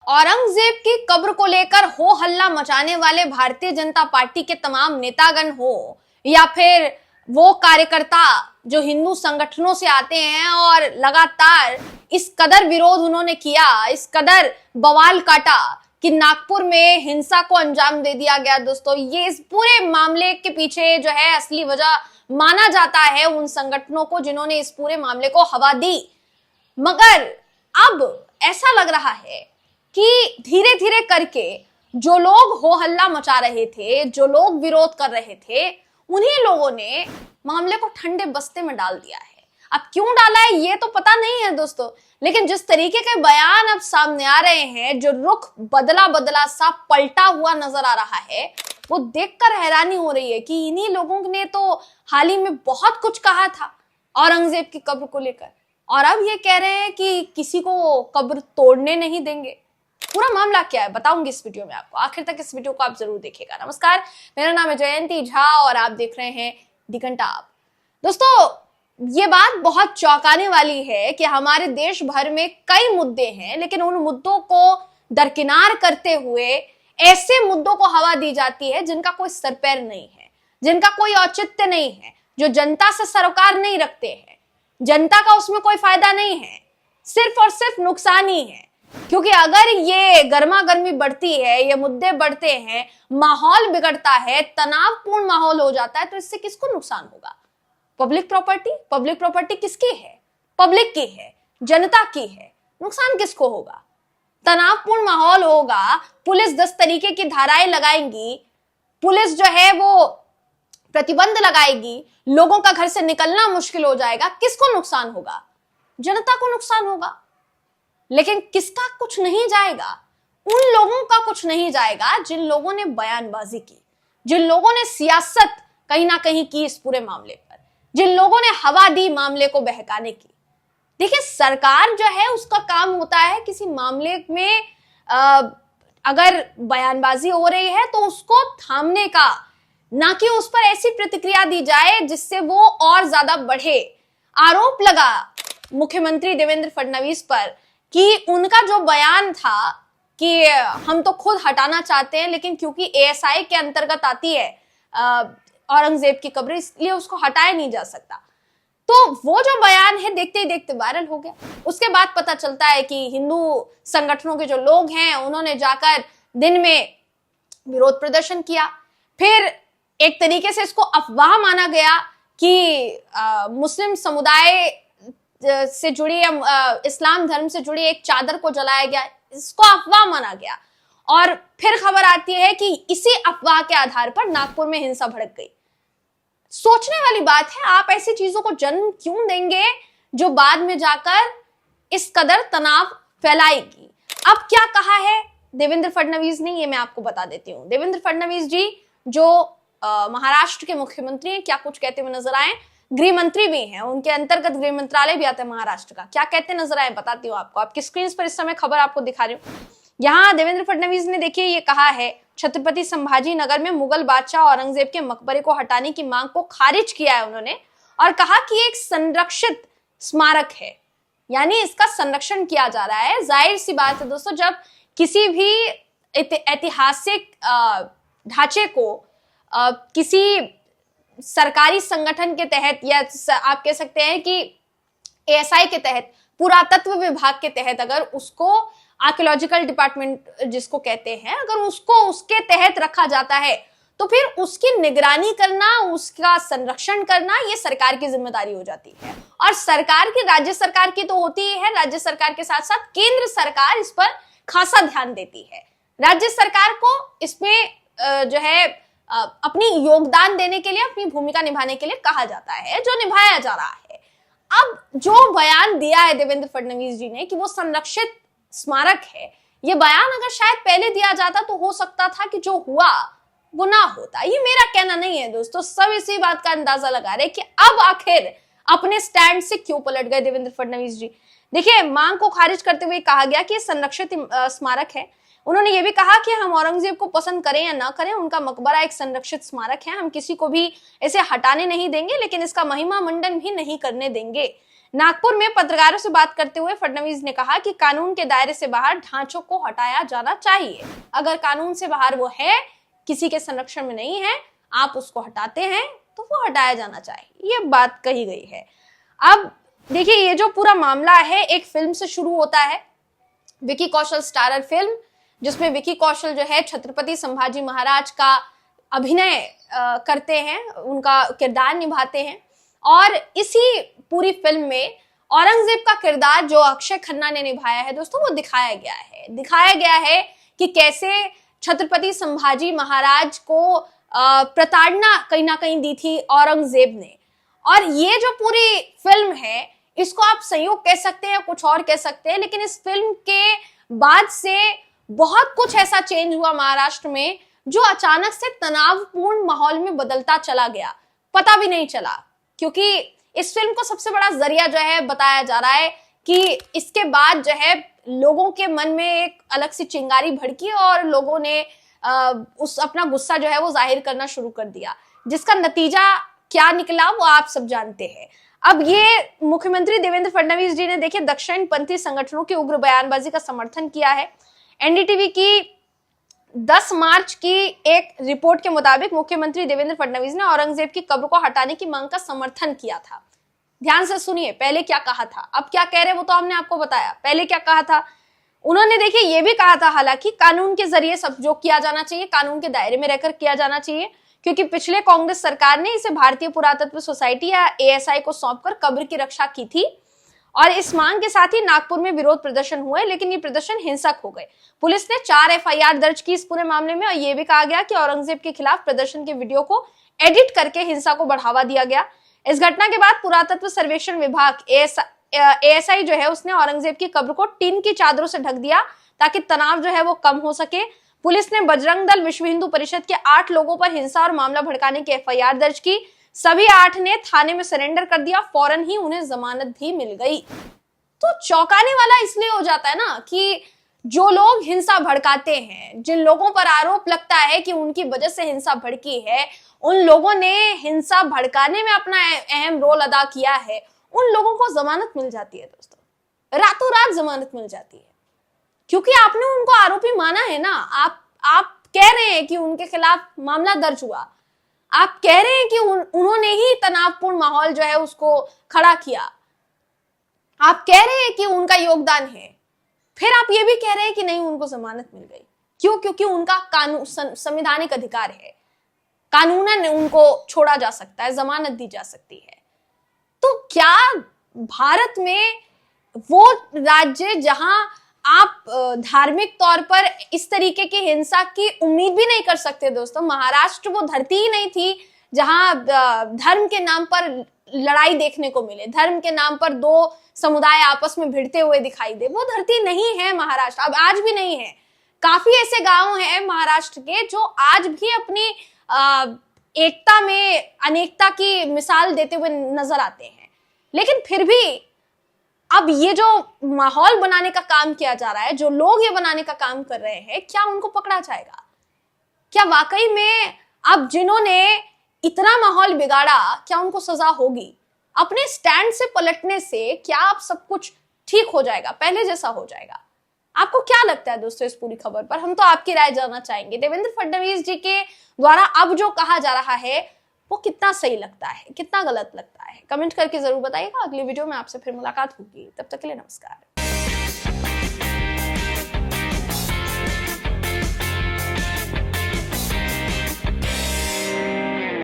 औरंगजेब की कब्र को लेकर हो हल्ला मचाने वाले भारतीय जनता पार्टी के तमाम नेतागण हो या फिर वो कार्यकर्ता जो हिंदू संगठनों से आते हैं और लगातार इस कदर विरोध उन्होंने किया, इस कदर बवाल काटा कि नागपुर में हिंसा को अंजाम दे दिया गया। दोस्तों, ये इस पूरे मामले के पीछे जो है असली वजह माना जाता है उन संगठनों को जिन्होंने इस पूरे मामले को हवा दी। मगर अब ऐसा लग रहा है कि धीरे धीरे करके जो लोग हो हल्ला मचा रहे थे, जो लोग विरोध कर रहे थे, उन्हीं लोगों ने मामले को ठंडे बस्ते में डाल दिया है। अब क्यों डाला है ये तो पता नहीं है दोस्तों, लेकिन जिस तरीके के बयान अब सामने आ रहे हैं, जो रुख बदला बदला सा पलटा हुआ नजर आ रहा है, वो देखकर हैरानी हो रही है कि इन्हीं लोगों ने तो हाल ही में बहुत कुछ कहा था औरंगजेब की कब्र को लेकर, और अब ये कह रहे हैं कि किसी को कब्र तोड़ने नहीं देंगे। पूरा मामला क्या है बताऊंगी इस वीडियो में आपको, आखिर तक इस वीडियो को आप जरूर देखिएगा। नमस्कार, मेरा नाम है जयंती झा और आप देख रहे हैं दी घंटा आप। दोस्तों, ये बात बहुत चौंकाने वाली है कि हमारे देश भर में कई मुद्दे हैं, लेकिन उन मुद्दों को दरकिनार करते हुए ऐसे मुद्दों को हवा दी जाती है जिनका कोई सर पैर नहीं है, जिनका कोई औचित्य नहीं है, जो जनता से सरोकार नहीं रखते हैं, जनता का उसमें कोई फायदा नहीं है, सिर्फ और सिर्फ नुकसान ही है। क्योंकि अगर ये गर्मा गर्मी बढ़ती है, ये मुद्दे बढ़ते हैं, माहौल बिगड़ता है, तनावपूर्ण माहौल हो जाता है, तो इससे किसको नुकसान होगा? पब्लिक प्रॉपर्टी किसकी है? पब्लिक की है, जनता की है। नुकसान किसको होगा? तनावपूर्ण माहौल होगा, पुलिस 10 तरीके की धाराएं लगाएंगी, पुलिस जो है वो प्रतिबंध लगाएगी, लोगों का घर से निकलना मुश्किल हो जाएगा। किसको नुकसान होगा? जनता को नुकसान होगा। लेकिन किसका कुछ नहीं जाएगा? उन लोगों का कुछ नहीं जाएगा जिन लोगों ने बयानबाजी की, जिन लोगों ने सियासत कहीं ना कहीं की इस पूरे मामले पर, जिन लोगों ने हवा दी मामले को बहकाने की। देखिए, सरकार जो है उसका काम होता है किसी मामले में अगर बयानबाजी हो रही है तो उसको थामने का, ना कि उस पर ऐसी प्रतिक्रिया दी जाए जिससे वो और ज्यादा बढ़े। आरोप लगा मुख्यमंत्री देवेंद्र फडणवीस पर कि उनका जो बयान था कि हम तो खुद हटाना चाहते हैं, लेकिन क्योंकि एएसआई के अंतर्गत आती है औरंगजेब की कब्र, इसलिए उसको हटाया नहीं जा सकता। तो वो जो बयान है देखते ही देखते वायरल हो गया। उसके बाद पता चलता है कि हिंदू संगठनों के जो लोग हैं उन्होंने जाकर दिन में विरोध प्रदर्शन किया। फिर एक तरीके से इसको अफवाह माना गया कि मुस्लिम समुदाय से जुड़ी या इस्लाम धर्म से जुड़ी एक चादर को जलाया गया, इसको अफवाह माना गया। और फिर खबर आती है कि इसी अफवाह के आधार पर नागपुर में हिंसा भड़क गई। सोचने वाली बात है, आप ऐसी चीजों को जन्म क्यों देंगे जो बाद में जाकर इस कदर तनाव फैलाएगी? अब क्या कहा है देवेंद्र फडणवीस ने, ये मैं आपको बता देती हूँ। देवेंद्र फडणवीस जी जो महाराष्ट्र के मुख्यमंत्री हैं, क्या कुछ कहते हुए नजर आए, गृह मंत्री भी हैं, उनके अंतर्गत गृह मंत्रालय भी आता है महाराष्ट्र का। क्या कहते नजर आए बताती हूँ आपको, आपकी स्क्रीन पर इस समय खबर आपको दिखा रही हूँ। यहाँ देवेंद्र फडणवीस ने देखिए ये कहा है, छत्रपति संभाजी नगर में मुगल बादशाह औरंगजेब के मकबरे को हटाने की मांग को खारिज किया है उन्होंने, और कहा कि एक संरक्षित स्मारक है, यानी इसका संरक्षण किया जा रहा है। जाहिर सी बात है दोस्तों, जब किसी भी ऐतिहासिक ढांचे को किसी सरकारी संगठन के तहत, या आप कह सकते हैं कि एएसआई के तहत, पुरातत्व विभाग के तहत, अगर उसको आर्कियोलॉजिकल डिपार्टमेंट जिसको कहते हैं, अगर उसको उसके तहत रखा जाता है तो फिर उसकी निगरानी करना, उसका संरक्षण करना, ये सरकार की जिम्मेदारी हो जाती है। और सरकार की, राज्य सरकार की तो होती ही है, राज्य सरकार के साथ साथ केंद्र सरकार इस पर खासा ध्यान देती है। राज्य सरकार को इसमें जो है अपनी योगदान देने के लिए, अपनी भूमिका निभाने के लिए कहा जाता है, जो निभाया जा रहा है। अब जो बयान दिया है देवेंद्र फडणवीस जी ने कि वो संरक्षित स्मारक है, ये बयान अगर शायद पहले दिया जाता तो हो सकता था कि जो हुआ वो ना होता। ये मेरा कहना नहीं है दोस्तों, सब इसी बात का अंदाजा लगा रहे कि अब आखिर अपने स्टैंड से क्यों पलट गए देवेंद्र फडणवीस जी। देखिए, मांग को खारिज करते हुए कहा गया कि संरक्षित स्मारक है। उन्होंने ये भी कहा कि हम औरंगजेब को पसंद करें या ना करें, उनका मकबरा एक संरक्षित स्मारक है, हम किसी को भी इसे हटाने नहीं देंगे, लेकिन इसका महिमा मंडन भी नहीं करने देंगे। नागपुर में पत्रकारों से बात करते हुए फडणवीस ने कहा कि कानून के दायरे से बाहर ढांचों को हटाया जाना चाहिए। अगर कानून से बाहर वो है, किसी के संरक्षण में नहीं है, आप उसको हटाते हैं तो वो हटाया जाना चाहिए, ये बात कही गई है। अब देखिए, ये जो पूरा मामला है एक फिल्म से शुरू होता है, विकी कौशल स्टारर फिल्म, जिसमें विकी कौशल जो है छत्रपति संभाजी महाराज का अभिनय करते हैं, उनका किरदार निभाते हैं। और इसी पूरी फिल्म में औरंगजेब का किरदार जो अक्षय खन्ना ने निभाया है दोस्तों, वो दिखाया गया है कि कैसे छत्रपति संभाजी महाराज को प्रताड़ना कहीं ना कहीं दी थी औरंगजेब ने। और ये जो पूरी फिल्म है, इसको आप संयोग कह सकते हैं, कुछ और कह सकते हैं, लेकिन इस फिल्म के बाद से बहुत कुछ ऐसा चेंज हुआ महाराष्ट्र में जो अचानक से तनावपूर्ण माहौल में बदलता चला गया, पता भी नहीं चला। क्योंकि इस फिल्म को सबसे बड़ा जरिया जो है बताया जा रहा है कि इसके बाद जो है लोगों के मन में एक अलग सी चिंगारी भड़की और लोगों ने अपना गुस्सा जो है वो जाहिर करना शुरू कर दिया, जिसका नतीजा क्या निकला वो आप सब जानते हैं। अब ये मुख्यमंत्री देवेंद्र फडणवीस जी ने देखिए दक्षिणपंथी संगठनों की उग्र बयानबाजी का समर्थन किया है। एनडीटीवी की 10 मार्च की एक रिपोर्ट के मुताबिक मुख्यमंत्री देवेंद्र फडणवीस ने औरंगजेब की कब्र को हटाने की मांग का समर्थन किया था। ध्यान से सुनिए, पहले क्या कहा था, अब क्या कह रहे वो तो हमने आपको बताया। पहले क्या कहा था, उन्होंने देखिए ये भी कहा था हालांकि कानून के जरिए सब जो किया जाना चाहिए, कानून के दायरे में रहकर किया जाना चाहिए, क्योंकि पिछले कांग्रेस सरकार ने इसे भारतीय पुरातत्व सोसाइटी या एएसआई को सौंपकर कब्र की रक्षा की थी। और इस मांग के साथ ही नागपुर में विरोध प्रदर्शन हुए, लेकिन ये प्रदर्शन हिंसक हो गए। पुलिस ने 4 एफआईआर दर्ज की इस पूरे मामले में, और ये भी कहा गया कि औरंगजेब के खिलाफ प्रदर्शन के वीडियो को एडिट करके हिंसा को बढ़ावा दिया गया। इस घटना के बाद पुरातत्व सर्वेक्षण विभाग एएसआई जो है उसने औरंगजेब की कब्र को टीन की चादरों से ढक दिया ताकि तनाव जो है वो कम हो सके। पुलिस ने बजरंग दल, विश्व हिंदू परिषद के 8 लोगों पर हिंसा और मामला भड़काने की एफआईआर दर्ज की। सभी 8 ने थाने में सरेंडर कर दिया, फौरन ही उन्हें जमानत भी मिल गई। तो चौंकाने वाला इसलिए हो जाता है ना कि जो लोग हिंसा भड़काते हैं, जिन लोगों पर आरोप लगता है कि उनकी वजह से हिंसा भड़की है, उन लोगों ने हिंसा भड़काने में अपना अहम रोल अदा किया है, उन लोगों को जमानत मिल जाती है दोस्तों, रातों रात जमानत मिल जाती है, क्योंकि आपने उनको आरोपी माना है ना। आप कह रहे हैं कि उनके खिलाफ मामला दर्ज हुआ, आप कह रहे हैं कि उन्होंने ही तनावपूर्ण माहौल जो है उसको खड़ा किया, आप कह रहे हैं कि उनका योगदान है, फिर आप ये भी कह रहे हैं कि नहीं उनको जमानत मिल गई। क्यों? क्योंकि उनका कानून संवैधानिक अधिकार है, कानूनन उनको छोड़ा जा सकता है, जमानत दी जा सकती है। तो क्या भारत में वो राज्य जहां आप धार्मिक तौर पर इस तरीके की हिंसा की उम्मीद भी नहीं कर सकते दोस्तों, महाराष्ट्र वो धरती ही नहीं थी जहां धर्म के नाम पर लड़ाई देखने को मिले, धर्म के नाम पर 2 समुदाय आपस में भिड़ते हुए दिखाई दे, वो धरती नहीं है महाराष्ट्र, अब आज भी नहीं है। काफी ऐसे गांव हैं महाराष्ट्र के जो आज भी अपनी एकता में अनेकता की मिसाल देते हुए नजर आते हैं। लेकिन फिर भी अब ये जो माहौल बनाने का काम किया जा रहा है, जो लोग ये बनाने का काम कर रहे हैं, क्या उनको पकड़ा जाएगा? क्या वाकई में अब जिन्होंने इतना माहौल बिगाड़ा, क्या उनको सजा होगी? अपने स्टैंड से पलटने से क्या अब सब कुछ ठीक हो जाएगा, पहले जैसा हो जाएगा? आपको क्या लगता है दोस्तों इस पूरी खबर पर? हम तो आपकी राय जानना चाहेंगे। देवेंद्र फडणवीस जी के द्वारा अब जो कहा जा रहा है वो कितना सही लगता है, कितना गलत लगता है? कमेंट करके जरूर बताइएगा। अगली वीडियो में आपसे फिर मुलाकात होगी, तब तक के लिए नमस्कार।